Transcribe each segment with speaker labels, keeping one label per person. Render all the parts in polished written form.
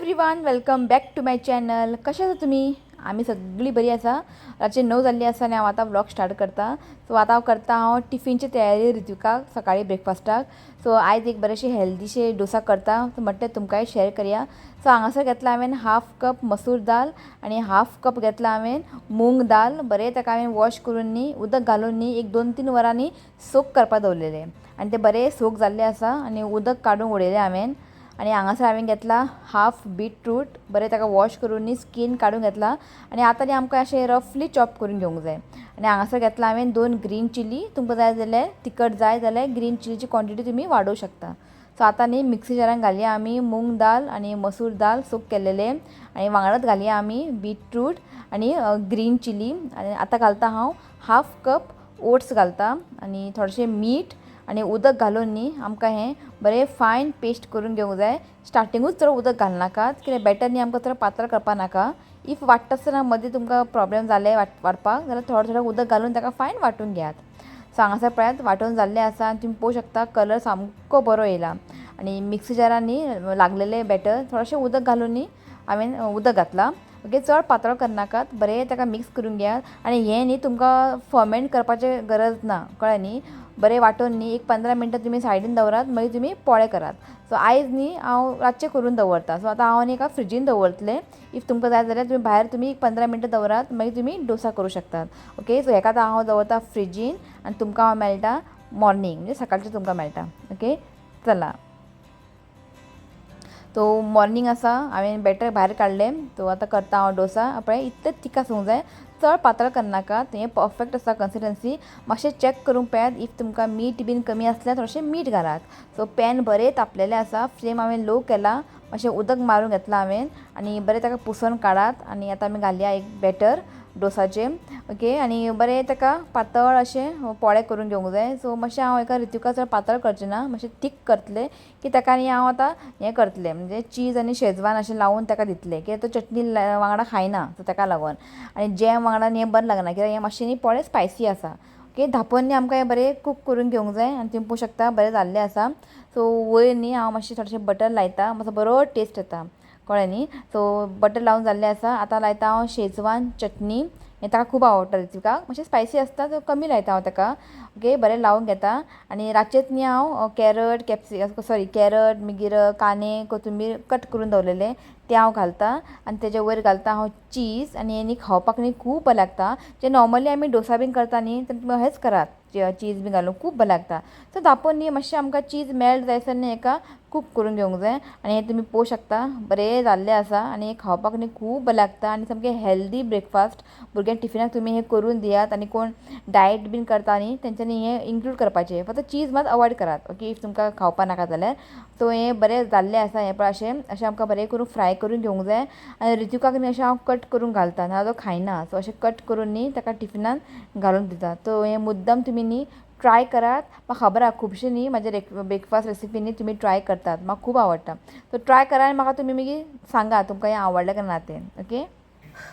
Speaker 1: Everyone welcome back to my channel. कशा आसा तुम्ही? आम्ही सगळी बरी आसा. रातचे 9 जाल्ली आसा आनी हांव आतां व्लॉग स्टार्ट करता. सो आतां करता हांव टिफिनची तयारी रितुकाक सकाळी ब्रेकफास्टाक. सो आयज एक बरेशे हेल्दीशे डोसा करता, सो म्हटलें तुमकांय शेअर करया. सो हांगासर घेतला हांवें हाफ कप मसूर दाल आनी हाफ कप घेतला हांवें मूंग दाल. बरें ताका हांवें वॉश करून न्ही उदक घालून न्ही एक 2-3 वरांनी सोक करपाक दवरलेले आनी ते बरें सोक जाल्ले आसा आनी उदक काडून उडयलें हांवें. आणि हांगासर हांवें घेतला हाफ बीटरूट, बरें ताका वॉश करून न्ही स्कीन काडून घेतला आनी आतां न्ही आमकां अशें रफली चॉप करून घेवंक जाय. आनी हांगासर घेतला हांवें 2 ग्रीन चिली. तुमकां जाय जाल्यार तिखट जाय जाल्यार ग्रीन चिलीची क्वॉन्टिटी तुमी वाडोवंक शकता. सो आतां न्ही मिक्सी जारान घालया आमी मूंग दाल आनी मसूर दाल सोक केल्लेले आनी वांगडाच घालया आमी बीटरूट आनी ग्रीन चिली. आनी आतां घालता हांव हाफ कप ओट्स घालता आनी थोडेशें मीठ आनी उदक घालून न्ही आमकां हें बरें फायन पेस्ट करून घेवंक जाय. स्टार्टिंगूच चड उदक घालनाकात, कित्याक बॅटर न्ही आमकां चड पातळ करपाक नाका. इफ वाडटा आसतना मदीं तुमकां प्रॉब्लेम जाले वाडपाक जाल्यार थोडें थोडें उदक घालून ताका फायन वांटून घेयात. सो हांगासर पळयात वांटून जाल्लें आसा आनी तुमी पळोवंक शकता कलर सामको बरो येयला. आनी मिक्सी जारान न्ही लागलेलें बॅटर थोडेशें उदक घालून न्ही हांवें उदक घातलां. ओके, चड पातळ करनाकात, बरें ताका मिक्स करून घेयात. आनी हें न्ही तुमकां फर्मेंट करपाचें गरज ना, कळ्ळें न्ही. बरें वांटून न्ही एक 15 मिनटां तुमी सायडीन दवरात, मागीर तुमी पोळे करात. सो आयज न्ही हांव रातचें करून दवरता. सो आतां हांव न्ही एका फ्रिजीन दवरतलें. इफ तुमकां जाय जाल्यार तुमी भायर तुमी 15 मिनटां दवरात, मागीर तुमी डोसा करूं शकतात. ओके, सो हेका आतां हांव दवरता फ्रिजीन आनी तुमकां हांव मेळटा मॉर्निंग, म्हणजे सकाळचें तुमकां मेळटा. ओके, चला. तो मॉर्निंग आसा हांवें बॅटर भायर काडलें. तो आतां करता हांव डोसा. पळय इतलें तीख आसूंक जाय, चड पातळ करनाकात. हें परफेक्ट आसा कन्सिस्टन्सी. मातशें चॅक करून पळयात, इफ तुमकां मीठ बीन कमी आसल्यार थोडेशें मीठ घालात. सो पॅन बरें तापलेलें आसा, फ्लेम हांवें लो केला, मातशें उदक मारून घेतलां हांवें आनी बरें ताका पुसून काडात. आनी आतां आमी घालया एक बॅटर डोसाचें. ओके, आनी बरें ताका पातळ अशें पोळे करून घेवंक जाय. सो मातशें हांव एका रितुका चड पातळ करचें ना, मातशें थीक करतलें की ताका न्ही हांव आतां हें करतलें, म्हणजे चीज आनी शेजवान अशें लावून ताका दितलें, कित्याक तो चटणी वांगडा खायना, सो ताका लागून. आनी जॅम वांगडा न्ही हें बरें लागना, कित्याक हें मातशें न्ही पोळे स्पायसी आसा. ओके, धांपोवन न्ही आमकां हें बरें कूक करून घेवंक जाय. आनी तुमी पळोवंक शकता बरें जाल्लें आसा. सो वयर न्ही हांव मातशें थोडेशें बटर लायता, मातसो बरो टेस्ट येता, कळ्ळें न्ही. सो बटर लावन जाल्लें आसा. आतां लायता हांव शेजवान चटणी. हें ताका खूब आवडटा रितुकाक, मातशें स्पायसी आसता सो कमी लायता हांव ताका. ओके, बरें लावून घेता. आनी रातचेच न्ही हांव कॅरट मागीर कांदे कोथंबीर कट करून दवरलेले ते हांव घालता आनी तेजे वयर घालता हांव चीज. आनी हें न्ही खावपाक न्ही खूब बरें लागता. जे नॉर्मली आमी डोसा बीन करता न्ही तें तुमी हेंच करात, चीज बी घालून खूब बरें लागता. सो धांपोवन न्ही मातशें आमकां चीज मेल्ट जायसर न्ही हेका कूक करून घेवंक जाय. आनी हें तुमी पळोवंक शकता बरें जाल्लें आसा आनी हें खावपाक न्ही खूब बरें लागता आनी सामकें हेल्दी ब्रेकफास्ट. भुरग्यांक टिफिनाक तुमी हें करून दियात. आनी कोण डायट बीन करता न्ही तेंच्यांनी हें इन्क्लूड करपाचें, फक्त चीज मात अवॉयड करात. ओके, इफ तुमकां खावपा नाका जाल्यार. सो हें बरें जाल्लें आसा. हें पळय अशें आमकां बरें करून फ्राय करून घेवंक जाय. आनी रितुकाक न्ही अशें हांव कट करून घालता, नाजाल्यार तो खायना. सो अशें कट करून न्ही ताका टिफिनान घालून दिता. तो हें मुद्दम तुमी न्ही ट्राय करात. म्हाका खबर आहा खुबशीं न्ही म्हाजे ब्रेकफास्ट रेसिपी न्ही तुमी ट्राय करतात, म्हाका खूब आवडटा. सो ट्राय करा आनी म्हाका तुमी मागीर सांगा तुमकां हें आवडलें काय ना तें. ओके,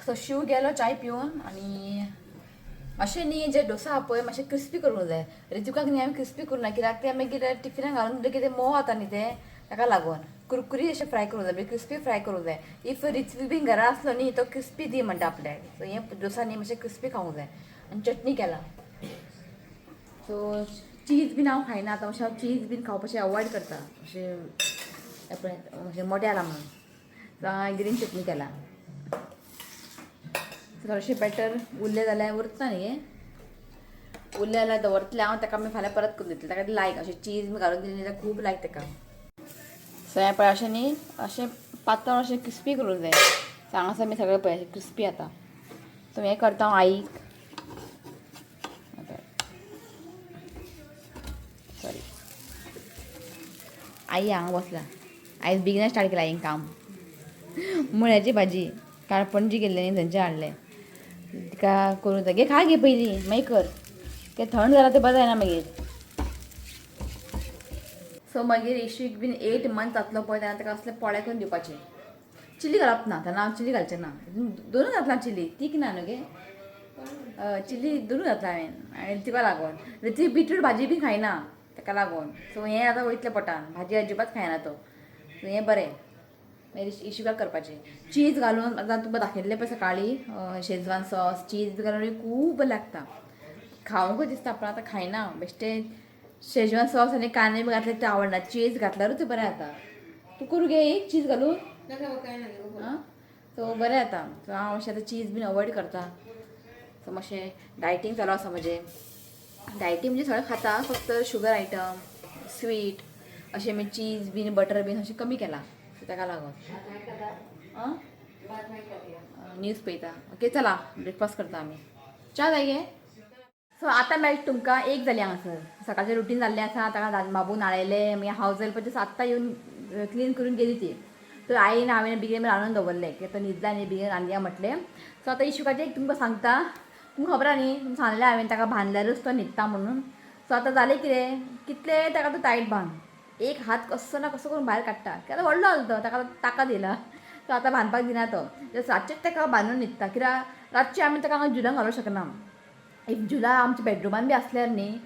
Speaker 1: सो शिव गेलो चाय पिवन आनी अशें न्ही जे डोसा आहा पळय मातशें क्रिस्पी करूंक जाय. रितुकाक न्ही हांवें क्रिस्पी करूं ना, कित्याक तें मागीर टिफिनाक घालून दिलें की तें मोव जाता न्ही तें, ताका लागून कुरकुरीत अशें फ्राय करूंक जाय, क्रिस्पी फ्राय करूंक जाय. इफ रितू बीन घरा आसलो न्ही तो क्रिस्पी दी म्हणटा आपल्याक. सो हें डोसा न्ही मातशें क्रिस्पी खावंक जाय. आनी चटणी केला. सो चीज बीन हांव खायना आतां, मातशें हांव चीज बीन खावपाचें अवॉयड करता, अशें मातशें मोट्या जाला म्हणून. सो हांवें ग्रीन चटणी केला. थोडेशें बॅटर उरलें जाल्यार उरता न्ही हें, उरलें जाल्यार दवरतलें हांव ताका मागीर फाल्यां परत करून दितलें. ताका लायक अशें चीज बी घालून दिलें जाल्यार खूब लायक ताका. सो हें पळय अशें न्ही अशें पातळ अशें क्रिस्पी करूंक जाय. सो हांगासर मी सगळें पळय अशें क्रिस्पी जाता. सो हें करता हांव आईक. सॉरी, आई हांगा बसला. आयज बेगिना स्टार्ट केला आईन काम. मुळ्याची भाजी काणपणजी गेल्ले न्ही थंयचे हाडलें, तिका करूं जाय. घे खा घे पयलीं मागीर कर, तें थंड जाल्यार तें बरें जायना मागीर. सो मागीर इश्यूक बीन 8 मंथ जातलो पळय तेन्ना ताका असलें पोळे करून दिवपाचें. चिली घालप ना, तेन्ना हांव चिली घालचें ना. दोनूच घातलां चिली, तीख ना न्हू गे. चिली दोनूच घातला हांवें आनी तिका लागून. ती बीटरूट भाजी बी खायना ताका लागून. सो हें आतां वयतलें पोटान, भाजी अजिबात खायना तो. सो हें बरें. मागीर इशूकाक करपाचें चीज घालून आतां तुका दाखयल्लें पळय सकाळीं शेजवान सॉस चीज घालून खूब लागता खावंकूच दिसता पूण आतां खायना बेश्टें शेजवान सॉस आनी कांदे बी घातले ते आवडना चीज घातल्यारूच बरें जाता तूं करूं गे एक चीज घालून आं सो बरें जाता सो हांव अशें आतां चीज बीन अवॉयड करता सो मातशें डायटींग चालू आसा म्हजें डायटींग म्हणजे सगळें खाता फक्त शुगर आयटम स्वीट अशें मागीर चीज बीन बटर बीन अशें कमी केलां सो ताका लागून आं न्यूज पळयता ओके चला ब्रेकफास्ट करता आमी च्या जाय गे सो आतां मेळटा तुमकां एक जाली हांगासर सकाळचें रुटीन जाल्लें आसा ताका बाबू नाळयलें मागीर हावज हेल्प पळय आत्तां येवन क्लीन करून गेली ती तर आईन हांवें बेगीन रांदून दवरलें कित्याक तो न्हिदला न्ही बेगीन रांदया म्हटलें सो आतां इशूकाचें एक तुमकां सांगता तुमकां खबर आहा न्ही तुमकां सांगलें हांवें ताका बांदल्यारूच तो न्हिदता म्हणून सो आतां जालें कितें कितलें ताका तो टायट बांद एक हात कसो ना कसो करून भायर काडटा कित्याक व्हडलो जालो तो ताका ताकद येयला सो आतां बांदपाक दिना तो रातचेच ताका बांदून न्हिदता कित्याक रातचें आमी ताका हांगा झुलान घालूंक शकना इफ झुला आमच्या बेडरुमान बी आसल्यार न्ही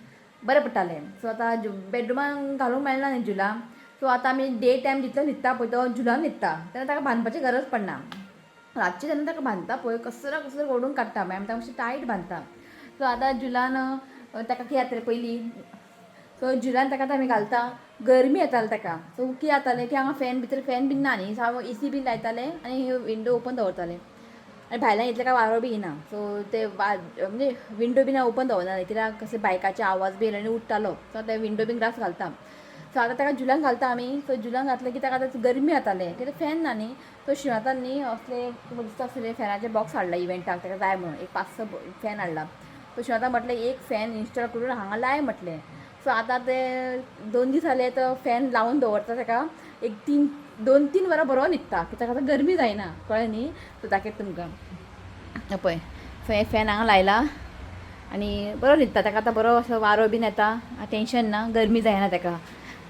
Speaker 1: बरें पडटालें सो आतां बेडरुमान घालूंक मेळना न्ही झुला सो आतां आमी डे टायम जितलो न्हिदता पळय तो झुलान न्हिदता तेन्ना ताका बांदपाची गरज पडना रातचें जेन्ना ताका बांदता पळय कसो ना कसो ओडून काडटा मागीर आमी ताका मातशें टायट बांदता सो आतां झुलान ताका कितें जातालें पयलीं सो झुलान ताका आमी घालता गरमी येताली ताका सो कितें जातालें की हांगा फॅन भितर फॅन बीन ना न्ही सो हांव एसी बीन लायतालें आनी विंडो ओपन दवरतालें आनी भायल्यान इतलें काय वारो बी येना सो ते म्हणजे विंडो बीन ओपन दवरना कित्याक कशें बायकाचे आवाज बी आनी उठटालो सो ते विंडो बीन ग्लास घालता सो आतां ताका झुलान घालता आमी सो झुलान घातलें की ताका आतां गरमी जातालें कित्याक फॅन ना न्ही सो शिंवातान न्ही असले तुका दिसता आसतलें फॅनाचे बॉक्स हाडला इव्हेंटाक ताका जाय म्हणून एक 5-6 फॅन हाडला सो शिंवातान म्हटलें एक फॅन इन्स्टॉल करून हांगा लाय म्हटलें सो आतां ते 2 दीस जाले तो फॅन लावन दवरता ताका एक 2-3 वरां बरो न्हिदता कित्याक आतां गरमी जायना कळ्ळें न्ही सो दाखयता तुमकां पळय फॅन हांगा लायला आनी बरो न्हिदता ताका आतां बरो असो वारो बीन येता टेंशन ना गरमी जायना ताका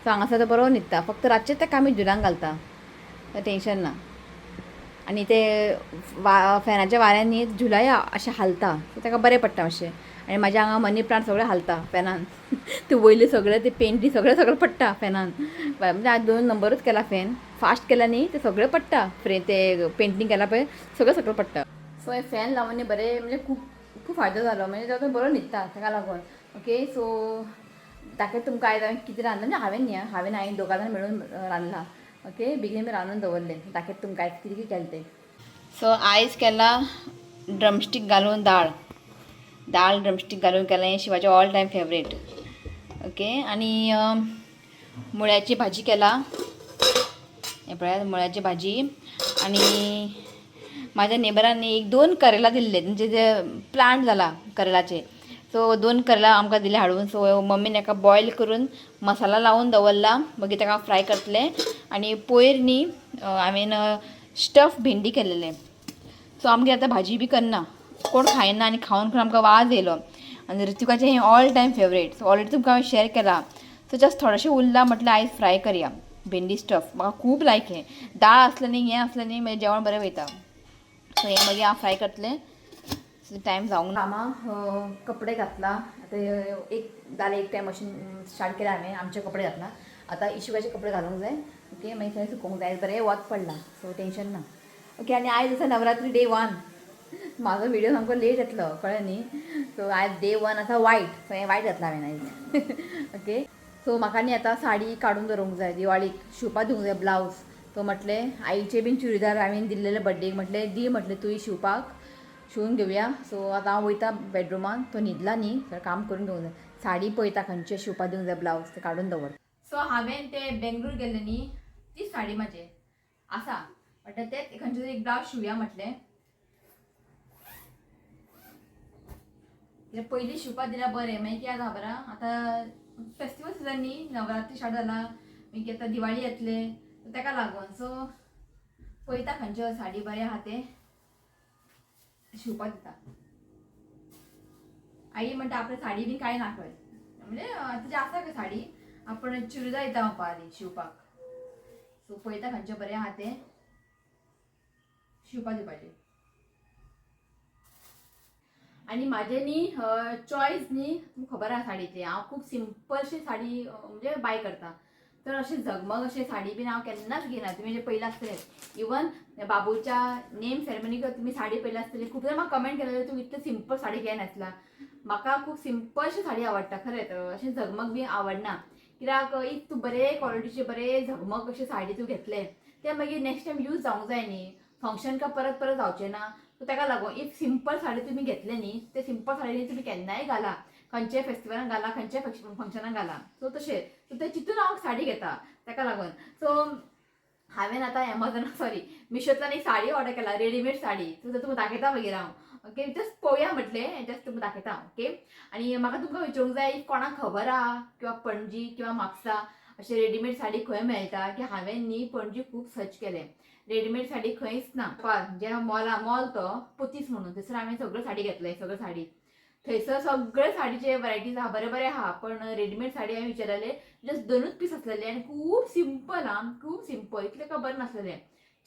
Speaker 1: सो हांगासर तो बरो न्हिदता फक्त रातचेच ताका आमी झुलान घालता टेंशन ना आनी ते फॅनाच्या वाऱ्यान न्ही झुलाय अशें हालता सो ताका बरें पडटा मातशें आनी म्हाज्या हांगा मनी प्लांट सगळें हालता फॅनान ते वयले सगळे ते पेंटी सगळें पडटा फॅनान म्हणजे आज 2 नंबरूच केला फॅन फास्ट केला न्ही ते सगळें पडटा ते पेंटींग केला पळय सगळें पडटा सो हे फॅन लावन न्ही बरें म्हणजे खूब फायदो जालो म्हणजे तो बरो न्हिदता ताका लागून ओके सो दाखयता तुमकां आयज हांवें कितें रांदलें म्हणजे हांवें आईन दोगां जाण मेळून रांदलां ओके बेगीन बी रांदून दवरलें दाखयता तुमकां आयज कितें केलें तें सो आयज केला ड्रमस्टीक घालून दाळ ड्रमस्टीक घालून केलें शिवाचें ऑल टायम फेवरेट ओके आनी मुळ्याची भाजी केला हे पळयात मुळ्याची भाजी आनी म्हाज्या नेबरांनी 1-2 करेला दिल्ले म्हणजे जे प्लांट जाला करेलाचे सो 2 करेला आमकां दिले हाडून सो मम्मीन एका बॉयल करून मसाला लावून दवरला मागीर ताका फ्राय करतलें आनी पयर न्ही हांवें स्टफ भेंडी केल्लेलें सो आमगे आतां भाजी बी करना कोण खायना आनी खावन आमकां वाज येयलो आनी ऋतुकाचें हें all time favourite so already तुमकां हांवें शेअर केला सो जस्ट थोडेशें उरलां म्हटल्यार आयज फ्राय करया भेंडी स्टफ म्हाका खूब लायक हें दाळ आसलें न्ही हें आसलें न्ही मागीर जेवण बरें वयता सो हें मागीर हांव फ्राय करतलें टायम जावंक ना कामां कपडे घातला आतां एक जालें एक टायम मशीन स्टार्ट केला हांवें आमचे कपडे घातला आतां इशूकाचे कपडे घालूंक जाय ओके मागीर थंय सुकोवंक जाय बरें वत पडला सो टेंशन ना ओके आनी आयज आसा नवरात्री डे 1 म्हाजो व्हिडियो सामको लेट येतलो कळ्ळें न्ही सो आयज डे 1 आसा वायट सो हें वायट घातलां हांवें आयज ओके सो म्हाका न्ही आतां साडी काडून दवरूंक जाय दिवाळीक शिवपाक दिवंक जाय ब्लावज तो म्हटलें आईचे बीन चुडीदार हांवें दिल्लेले बड्डेक म्हटलें दी म्हटलें तुवें शिवपाक शिवून घेवया सो आतां हांव वयता बेडरुमान तो न्हिदला न्ही तर काम करून घेवंक जाय साडी पळयता खंयचे शिवपाक दिवंक जाय ब्लावज ते काडून दवर सो हांवें ते बेंगळूर गेल्लें न्ही ती साडी म्हाजें आसा म्हटलें तेच खंयचे तरी एक ब्लावज शिवया म्हटलें पयलीं शिवपाक दिल्यार बरें मागीर कितें जाता खबर आतां फेस्टिवल सिजन न्ही नवरात्री स्टार्ट जाला मागीर आतां दिवाळी येतले ताका लागून सो पळयता खंयच्यो साडी बरें आहा तें शिवपाक दिता आई म्हणटा आपली साडी बी कांय ना खंय म्हणजे तुजी आसा खंय साडी आपण चुडीदार येता म्हाका शिवपाक सो पळयता खंयचें बरें आहा तें शिवपाक दिवपाचें आनी म्हाजें न्ही चॉयस न्ही तुमकां खबर आहा साडीची हांव खूब सिंपलशी साडी म्हणजे बाय करता तर अशी झगमग अशी साडी बी हांव केन्नाच घेयना. तुमी जे पयला आसतले इवन बाबूच्या नेम सेरेमनीक तुम्ही साडी पयला आसतली. खूब जाण म्हाका कमेंट केलेले तूं इतली सिंपल साडी कित्याक न्हेसला. म्हाका खूब सिंपलशी साडी आवडटा खरेंच. अशें झगमग बी आवडना. कित्याक इफ तूं बरे क्वॉलिटीचे बरे झगमग अशी साडी तूं घेतले ते मागीर नेक्स्ट टायम यूज जावंक जाय न्ही. फंक्शन का परत परत जावचें ना. सो ताका लागून इफ सिंपल साडी तुमी घेतले न्ही ते सिंपल साडी तुमी केन्नाय घाला. खंयच्याय फेस्टिवलाक घाला खंयच्याय फंक्शनाक घाला. सो तशें सो ते चिंतून हांव साडी घेता ताका लागून. सो हांवें आतां मिशोंतल्यान एक साडी ऑर्डर केला रेडीमेड साडी. सो तुमकां दाखयता मागीर हांव. ओके जस्ट पळोवया म्हटलें जस्ट तुमकां दाखयता. ओके आनी म्हाका तुमकां विचारूंक जाय कोणाक खबर आहा किंवा पणजी किंवा म्हापसा अशें रेडीमेड साडी खंय मेळटा की हांवें न्ही पणजी खूब सर्च केलें. रेडीमेड साडी खंयच ना. जे मॉल तो पोतीस म्हणून थंयसर हांवें सगळ्यो साडी घेतले सगळ्यो साडी. थंयसर सगळे साडीचे वरायटीज आहा बरे बरे आहा. पण रेडीमेड साडी हांवें विचारलेले जस्ट 2च पीस आसलेले आनी खूब सिंपल खूब सिंपल इतलें खबर नासलेले.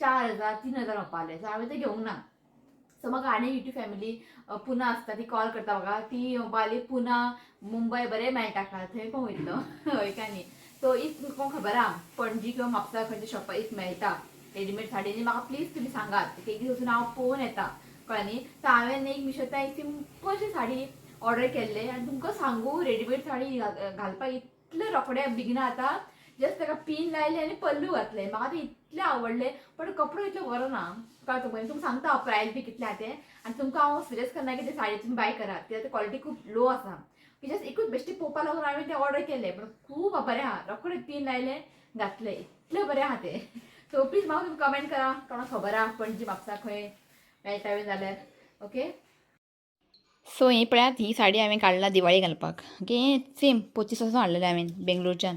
Speaker 1: 4,000 3,000 म्हणपाले. सो हांवें ते घेवंक ना. सो म्हाका आनी युट्यूब फॅमिली पुना आसता ती कॉल करता म्हाका. ती बाली पुना मुंबय बरें मेळटा का थंय कोण वयतलो हय काय न्ही. सो इफ कोण खबर आहा पणजी किंवा म्हापसा खंयच्या शॉपार इफ मेळटा रेडीमेड साडी म्हाका प्लीज तुमी सांगात. एक दीस वचून हांव पळोवन येता कळ्ळें न्ही. सो हांवें एक मिशोंतल्यान एक सिंपलशी साडी ऑर्डर केल्ले आनी तुमकां सांगू रेडीमेड साडी घालपाक इतले रोखडे बिगिना जाता. जस्ट ताका पिन लायले आनी पल्लू घातले. म्हाका ते इतले आवडले पण कपडो इतलो बरो ना कळ्ळें तुमकां सांगता प्रायस बी कितले आहा तें. आनी तुमकां हांव सजेस्ट करना की ते साडी तुमी बाय करात कित्याक क्वॉलिटी खूब लो आसा. जस्ट एकूच बेश्टी पळोवपा लागून हांवें ते ऑर्डर केले पण खूब बरें आहा. रोखडे पिन लायले घातले इतले बरें आहा ते. सो प्लीज म्हाका तुमी कमेंट करा कोणाक खबर आहा पणजी म्हापसा खंय मेळटा जाल्यार. ओके सो ही पळयात ही साडी हांवें काडला दिवाळी घालपाक. ओके सेम पोतीस असो हाडलेलें हांवें बेंगलोरच्यान.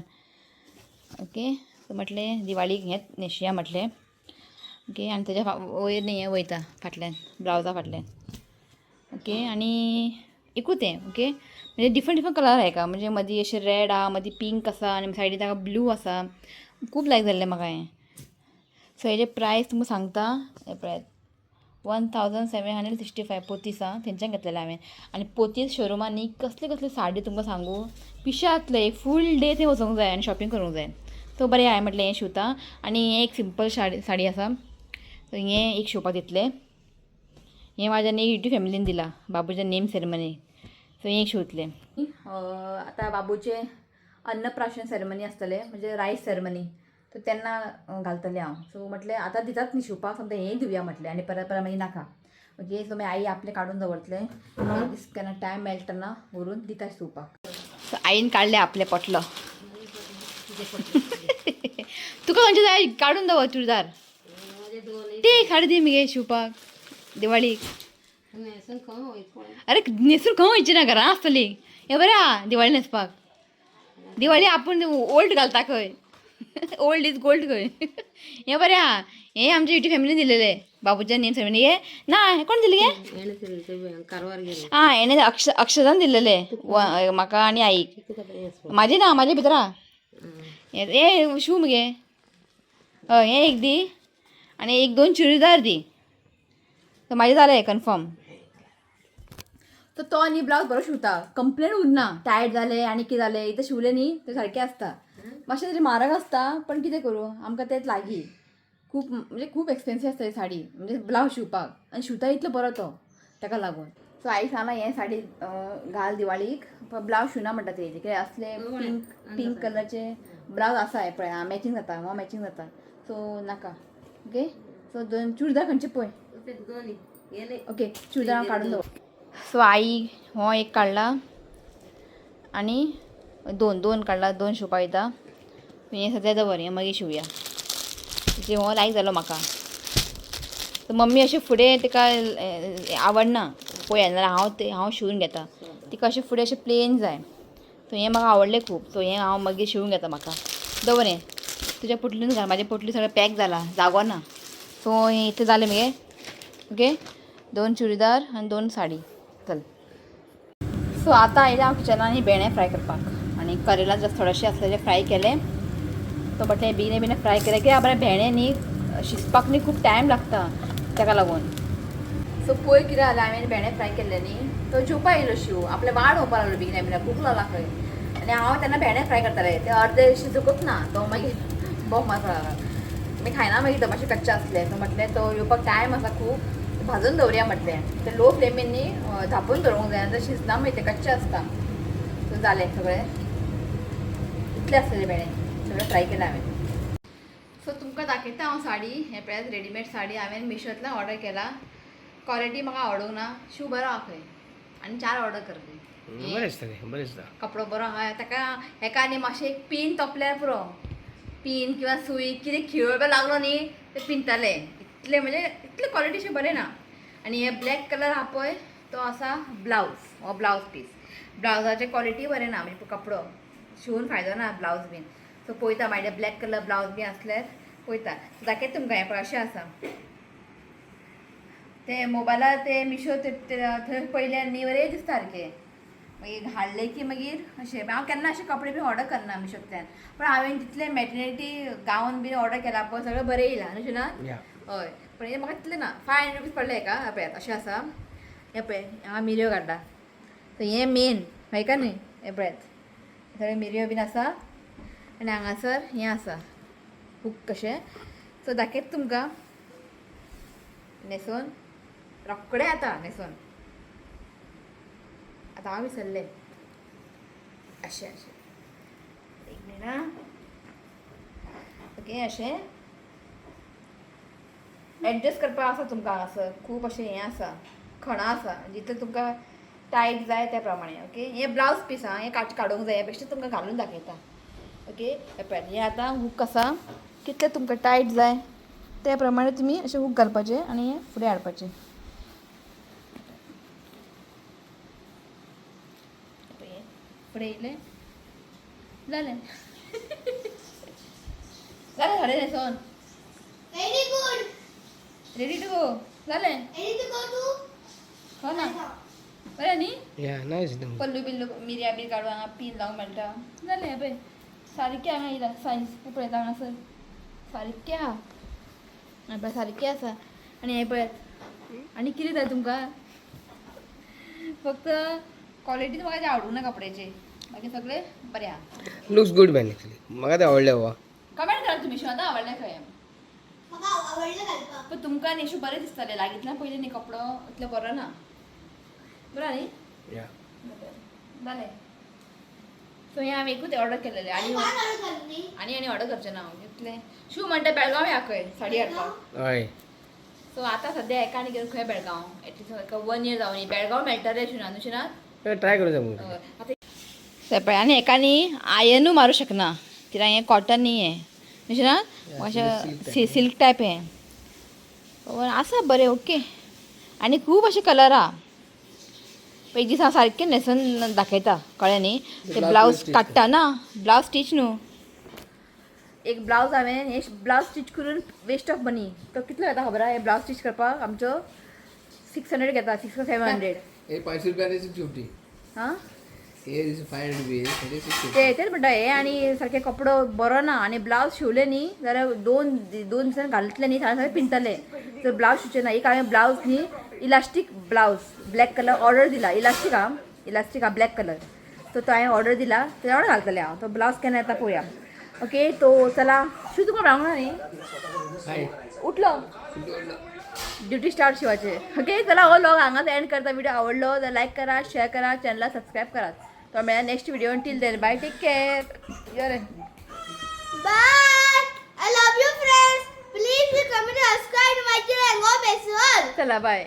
Speaker 1: ओके सो म्हटलें दिवाळीक हेंच न्हेसुया म्हटलें. ओके आनी तेज्या वयर न्ही हें वयता फाटल्यान ब्लावजा फाटल्यान. ओके आनी एकूच हें ओके म्हणजे डिफरंट कलर हाका म्हणजे मदीं अशें रेड आहा मदीं पिंक आसा आनी सायडीन ताका ब्लू आसा. खूब लायक जाल्लें म्हाका हें. सो हेजे प्रायस तुमकां सांगता. हे पळयात 1,765 पोतीस आहा थंयच्यान घेतलेलें हांवें. आनी पोतीस शोरुमांनी कसले कसले साडी तुमकां सांगू पिश्यातले फूल डे थंय वचूंक जाय आनी शॉपिंग करूंक जाय. सो बरें हांवें म्हटलें हें शिवता आनी हें एक सिंपल साडी आसा. सो हें एक शिवपाक दितलें. हें म्हाज्या युट्यूब फॅमिलीन दिलां बाबूच्या नेम सेरेमनी. सो हें एक शिवतलें. आतां बाबूचें अन्नप्राशन सेरेमनी आसतलें म्हणजे रायस सेरेमनी. सो तेन्ना घालतलें हांव. सो म्हटलें आतां दितात न्ही शिवपाक समजा हेंय दिवया म्हटलें आनी परत परत मागीर नाका. ओके सो मागीर आई आपलें काडून दवरतलें केन्ना टायम मेळटा तेन्ना व्हरून दिता शिवपाक. सो आईन काडलें आपलें पोटलो. तुका खंयचे जाय काडून दवर चुडीदार ते खाडी दी मगे शिवपाक दिवाळीक. अरे न्हेसून खंय वयचें ना घरान आसतली. हें बरें आहा दिवाळी न्हेसपाक. दिवाळी आपूण ओल्ड घालता खंय ओल्ड इज गोल्ड खंय. हें बरें आहा. हें आमच्या युट्यूब फॅमिलीन दिलेलें बाबूच्या नेम सेरेमनी. हे ना हें कोण दिलें गे आं हेणें अक्षदान दिलेलें म्हाका आनी आईक. म्हाजी ना म्हाजे भितर आहा. हे शिव मगे हय हें एक दी आनी एक 2 चुडीदार दी. सो म्हाजें जालें कन्फर्म. सो तो न्ही ब्लावज बरो शिवता कंप्लेन उरना. टायट जालें आनी कितें जालें एकदां शिवलें न्ही तें सारकें आसता. मातशें तरी म्हारग आसता पण कितें करूं आमकां तेंच लागीं. खूब म्हणजे खूब एक्सपेन्सीव आसता ही साडी म्हणजे ब्लावज शिवपाक आनी शिवता इतलो बरो तो ताका लागून. सो आई सांगला हें साडी घाल दिवाळीक ब्लावज शिवना म्हणटा तेजे कित्याक असले पिंक कलरचे ब्लावज आसा हे पळय मॅचींग जाता हो मॅचींग जाता. सो नाका. ओके सो 2 चुडीदार खंयचे पळय. ओके चुडीदार काडून दवर. सो आई हो एक काडला आनी 2 काडला 2 शिवपाक येता. हें सद्या दवर हें मागीर शिवया. जे हो लायक जालो म्हाका. सो मम्मी अशें फुडें तिका आवडना पळया नाल्यार हांव शिवून घेता. तिका अशें फुडें अशें प्लेन जाय. सो हें म्हाका आवडलें खूब. सो हें हांव मागीर शिवून घेता म्हाका. दवर हें तुज्या पोटलीन घाल म्हाजें पोटली सगळें पॅक जाला जागो ना. सो हें इतलें जालें मगे. ओके 2 चुडीदार आनी 2 साडी चल. सो आतां आयलें हांव किचनान भेंडे फ्राय करपाक आनी करेला जस्ट थोडेशें आसलेले फ्राय केले. तो म्हटलें बेगीन फ्राय केले कित्याक बरें भेंडे न्ही शिजपाक न्ही खूब टायम लागता ताका लागून. सो पळय कितें जालें हांवें भेंडे फ्राय केल्ले न्ही तो जेवपा येयलो शिव आपलें वाड होवपा लागलो बेगीन भूक लागला खंय. आनी हांव तेन्ना भेंडे फ्राय करताले ते अर्दे शिजोवंकच ना तो मागीर बोक मारता मी खायना मागीर तो मातशें कच्चे आसले सो म्हटलें तो येवपाक टायम आसा खूब भाजून दवरया म्हटलें ते लो फ्लेमीन न्ही धापून दवरूंक जाय आतां शिजना मागीर ते कच्चे आसता सो जालें सगळें इतले आसलेले भेंडे सगळें फ्राय केलें हांवें सो तुमकां दाखयता हांव साडी हे पळयात रेडीमेड साडी हांवें मिशोंतल्यान ऑर्डर केला क्वॉलिटी म्हाका आवडूंक ना शू बरो आहा खंय आनी 4 ऑर्डर करतली
Speaker 2: बरें दिसता
Speaker 1: कपडो बरो आहा ताका हेका आनी मातशें एक पीन तोपल्यार पुरो पीन किंवा सुई कितें खिळोवपाक लागलो न्ही ते पिंताले इतले म्हणजे इतले क्वॉलिटीचे बरें ना आनी हे ब्लॅक कलर आहा पळय तो आसा ब्लावज हो ब्लावज पीस ब्लावजाची क्वॉलिटी बरें ना म्हणजे कपडो शिवून फायदो ना ब्लावज बीन सो पळयता मागीर ब्लॅक कलर ब्लावज बी आसल्यार पळयता दाखयता तुमकां हें पळय अशें आसा ते मोबायलार ते मिशो थंय पयल्यार न्ही बरें दिसता सारकें मागीर हाडले की मागीर अशें हांव केन्ना अशे कपडे बी ऑर्डर करना मिशोंतल्यान पण हांवें तितले मॅटर्निटी गावन बी ऑर्डर केला पळय सगळें बरें येयलां न्हू ना हय पण हे म्हाका तितलें ना 500 रुपीज पडले हेका पळयात अशें आसा हे पळय हांव मिरयो काडला सो हें मेन माहिती न्ही हे पळयात सगळे मिरयो बीन आसा आनी हांगासर हें आसा हूक कशें सो दाखयता तुमकां न्हेसोन रोखडें येता न्हेसोन आतां हांव विसरलें अशें अशें एक मिनट आं ओके अशें एडजस्ट करपाक आसा तुमकां हांगासर खूब अशें हें आसा खणां आसा जितलें तुमकां टायट जाय त्या प्रमाणे ओके हें ब्लावज पीस आहा हें काडूंक जाय बेश्टें तुमकां घालून दाखयता ओके पळयात हें आतां हूक आसा कितलें तुमकां टायट जाय त्या प्रमाणे तुमी अशें हूक घालपाचें आनी हें फुडें हाडपाचें फुडें येयलें जालें जालें साडे न्हेसोन
Speaker 3: Very good.
Speaker 1: Ready to go जालें
Speaker 3: Ready to go to?
Speaker 1: हो ना बरें न्ही
Speaker 2: या नायस
Speaker 1: पल्लू बिल्लू मिरया बी काडून हांगा पीन लावंक मेळटा जालें हें पळय सारकें हांगा येयला सायज हें पळयता हांगासर सारकें आहा हें पळय सारकें आसा आनी हें पळयात आनी कितें जाय तुमकां फक्त क्वॉलिटी म्हाका आवडूंक ना कपड्याची बाकी सगळें बरें आहा
Speaker 2: लुक्स गुड मॅन एक्चुअली म्हाका ते आवडलें बाबा
Speaker 1: कमेंट करा तुमी आतां आवडलें खंय
Speaker 3: म्हाका आवडलं घालपाक.
Speaker 1: पण तुमकां न्ही बरें दिसतालें लागींतल्यान पयलीं न्ही कपडो इतलो बरो ना बरो न्ही
Speaker 2: या
Speaker 1: जालें सो हें हांवें एकूच ऑर्डर केलेलें आनी
Speaker 3: पान ऑर्डर करनी.
Speaker 1: आनी ऑर्डर करचें ना हांव इतलें शू म्हणटा बेळगांव या खंय साडी हाडपाक
Speaker 2: हय
Speaker 1: सो आतां सद्या एका आनी गेलो खंय बेळगांव एटलीस्ट 1 year जावं न्ही बेळगांव मेळटलें शुना न्हू शुना
Speaker 2: ट्राय करूं जाय मुगो
Speaker 1: आतां पळय आनी एका न्ही आयनूय मारूं शकना कित्याक हें कॉटन न्ही हें न्हू शुना मातशें सिल्क टायप हें आसा बरें ओके आनी खूब अशे कलर आहा एक दीस हांव सारकें न्हेसून दाखयता कळ्ळें न्ही ते ब्लावज काडटा ना ब्लावज स्टीच न्हू एक ब्लावज हांवें हे ब्लावज स्टीच करून वेस्ट ऑफ मनी तो कितलो घेता खबर आहा हे ब्लावज स्टीच करपाक आमचो 600 घेता 600 or 700
Speaker 4: हे 500 रुपयाची 650
Speaker 1: हां
Speaker 4: हे 500 रुपये 650
Speaker 1: तेच म्हणटा हे आनी सारकें कपडो बरो ना आनी ब्लावज शिवले न्ही जाल्यार दोन दिसान घालतले न्ही सगळे पिंतले तर ब्लावज शिवचे ना एक हांवें ब्लावज न्ही इलास्टीक ब्लावज ब्लॅक कलर ऑर्डर दिला इलास्टीक हा ब्लॅक कलर तो हांवें ऑर्डर दिला तेच्या वांगडा घालतलें हांव तो ब्लावज केन्ना येता पळोवया ओके तो चला शू तुका रावंक ना न्ही
Speaker 4: हाय
Speaker 1: उठलो ड्युटी स्टार्ट शिवाचे ओके चला हो लॉग हांगाच एंड करता व्हिडिओ आवडलो जाल्यार लाईक करा शेअर करा चॅनलला सबस्क्राईब करा तो मेळ्या next video till then bye take care रे
Speaker 3: Bye. I love you friends. Please comment and subscribe to my channel and go best.
Speaker 1: चला बाय